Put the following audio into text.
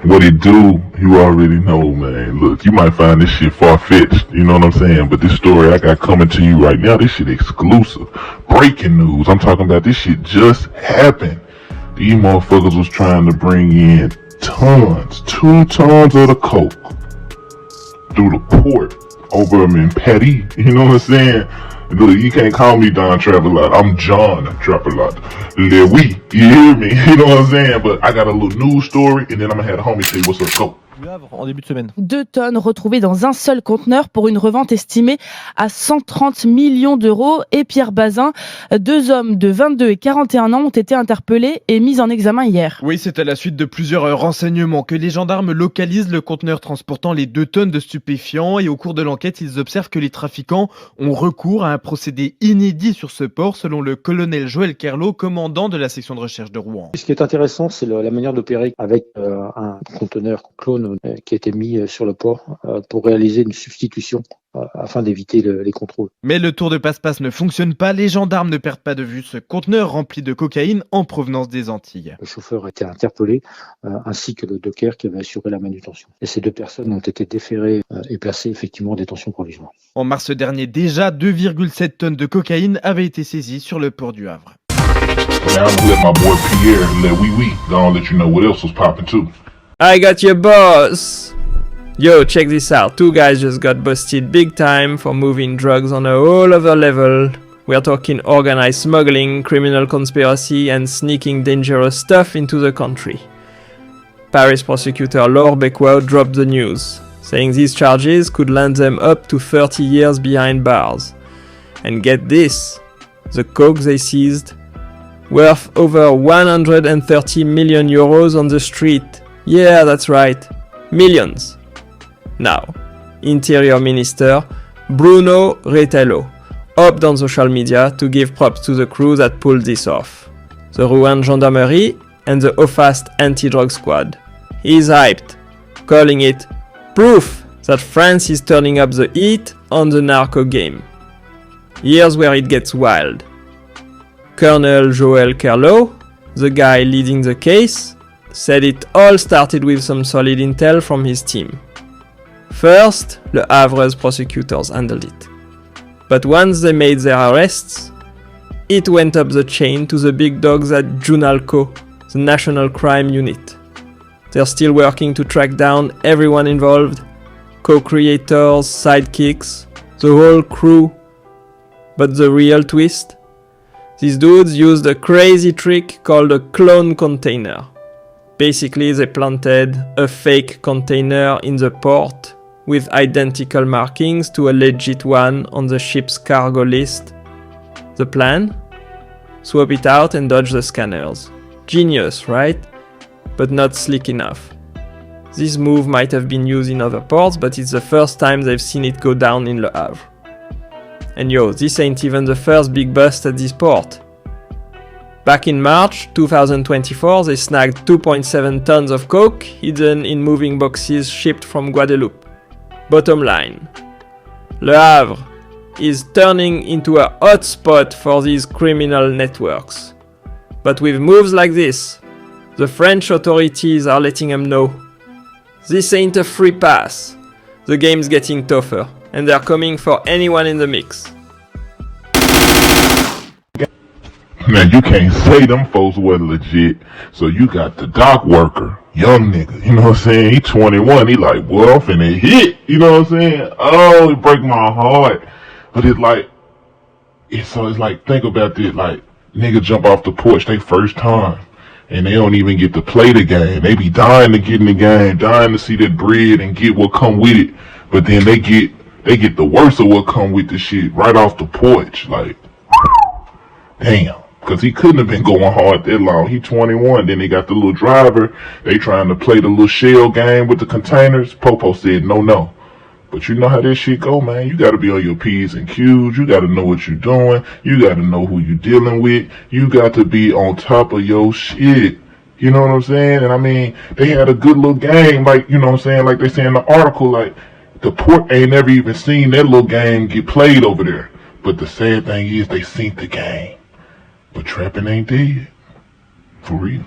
What it do, you already know, man. Look, you might find this shit far-fetched, you know what I'm saying? But this story I got coming to you right now, this shit exclusive. Breaking news. I'm talking about this shit just happened. These motherfuckers was trying to bring in 2 tons of the coke through the port over in Paris, you know what I'm saying? Look, you can't call me Don Travelot. I'm John Travelot. Louis, you hear me? You know what I'm saying? But I got a little news story, and then I'm gonna have the homie tell you what's up. Go. Du Havre en début de semaine. 2 tonnes retrouvées dans un seul conteneur pour une revente estimée à 130 millions d'euros. Et Pierre Bazin, 2 hommes de 22 et 41 ans ont été interpellés et mis en examen hier. Oui, c'est à la suite de plusieurs renseignements que les gendarmes localisent le conteneur transportant les 2 tonnes de stupéfiants. Et au cours de l'enquête, ils observent que les trafiquants ont recours à un procédé inédit sur ce port, selon le colonel Joël Kerlot, commandant de la section de recherche de Rouen. Ce qui est intéressant, c'est la manière d'opérer avec un conteneur clone qui a été mis sur le port pour réaliser une substitution afin d'éviter les contrôles. Mais le tour de passe-passe ne fonctionne pas, les gendarmes ne perdent pas de vue ce conteneur rempli de cocaïne en provenance des Antilles. Le chauffeur a été interpellé, ainsi que le docker qui avait assuré la manutention. Et ces 2 personnes ont été déférées et placées effectivement en détention provisoire. En mars dernier déjà, 2,7 tonnes de cocaïne avaient été saisies sur le port du Havre. Now I'm with my boy Pierre, let we gonna let you know what else was popping too. I got your boss! Yo, check this out. 2 guys just got busted big time for moving drugs on a whole other level. We're talking organized smuggling, criminal conspiracy, and sneaking dangerous stuff into the country. Paris prosecutor Laure Becquois dropped the news, saying these charges could land them up to 30 years behind bars. And get this, the coke they seized, worth over 130 million euros on the street. Yeah, that's right. Millions. Now, Interior Minister Bruno Retailleau hopped on social media to give props to the crew that pulled this off. The Rouen Gendarmerie and the OFAST anti-drug squad. He's hyped, calling it proof that France is turning up the heat on the narco game. Here's where it gets wild. Colonel Joël Kerlot, the guy leading the case, said it all started with some solid intel from his team. First, Le Havre's prosecutors handled it. But once they made their arrests, it went up the chain to the big dogs at Junalco, the National Crime Unit. They're still working to track down everyone involved, co-creators, sidekicks, the whole crew. But the real twist? These dudes used a crazy trick called a clone container. Basically, they planted a fake container in the port with identical markings to a legit one on the ship's cargo list. The plan? Swap it out and dodge the scanners. Genius, right? But not slick enough. This move might have been used in other ports, but it's the first time they've seen it go down in Le Havre. And yo, this ain't even the first big bust at this port. Back in March 2024, they snagged 2.7 tons of coke hidden in moving boxes shipped from Guadeloupe. Bottom line, Le Havre is turning into a hotspot for these criminal networks. But with moves like this, the French authorities are letting them know this ain't a free pass. The game's getting tougher, and they're coming for anyone in the mix. Now you can't say them folks wasn't legit, so you got the dock worker, young nigga, you know what I'm saying? He 21, he like, boy, I'm finna hit, you know what I'm saying? Oh, it break my heart. But it's like, think about this, like, nigga jump off the porch, they first time, and they don't even get to play the game. They be dying to get in the game, dying to see that bread and get what come with it, but then they get the worst of what come with the shit right off the porch, like, damn. Because he couldn't have been going hard that long. He 21. Then they got the little driver. They trying to play the little shell game with the containers. Popo said no. But you know how this shit go, man. You got to be on your P's and Q's. You got to know what you're doing. You got to know who you're dealing with. You got to be on top of your shit. You know what I'm saying? And I mean, they had a good little game. Like, you know what I'm saying? Like they say in the article, like, the port ain't never even seen that little game get played over there. But the sad thing is they seen the game. But trapping ain't dead. For real.